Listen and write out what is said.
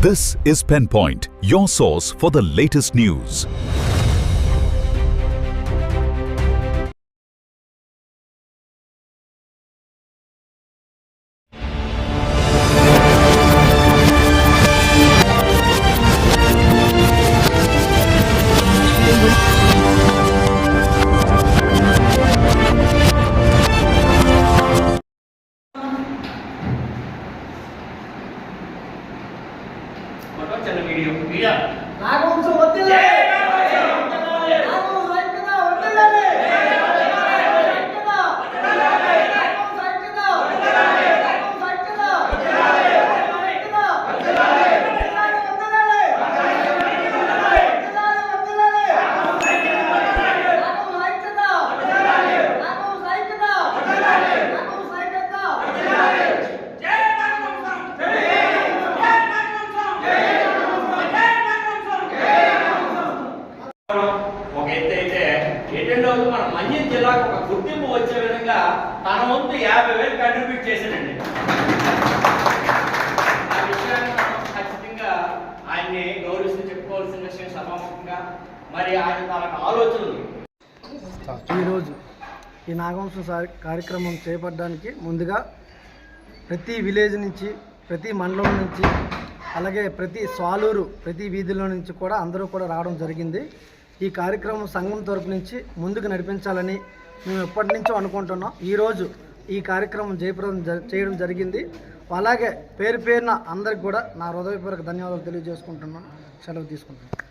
This is Penpoint, your source for the latest news. మన మంచిర్యాల జిల్లాకు ఒక గుర్తింపు వచ్చే విధంగా తన వంతు 50,000 కంట్రిబ్యూట్ చేశాడండి. ఆ విషయాన్ని మనం ఖచ్చితంగా ఆయన్ని గౌరవిస్తూ చెప్పుకోవాల్సిన విషయం సభాముఖంగా. మరి ఆయన తనకు ఆలోచనలు ఈరోజు ఈ నాగవంశం కార్యక్రమం చేపట్టడానికి ముందుగా ప్రతి విలేజ్ నుంచి, ప్రతి మండలం నుంచి, అలాగే ప్రతి సాలూరు, ప్రతి వీధిలో నుంచి కూడా అందరూ కూడా రావడం జరిగింది. ఈ కార్యక్రమం సంఘం తరపు నుంచి ముందుకు నడిపించాలని మేము ఎప్పటి నుంచో అనుకుంటున్నాం. ఈరోజు ఈ కార్యక్రమం జయప్రదం చేయడం జరిగింది. అలాగే పేరున అందరికి కూడా నా హృదయపూర్వక ధన్యవాదాలు తెలియజేసుకుంటున్నాను. సెలవు తీసుకుంటున్నాను.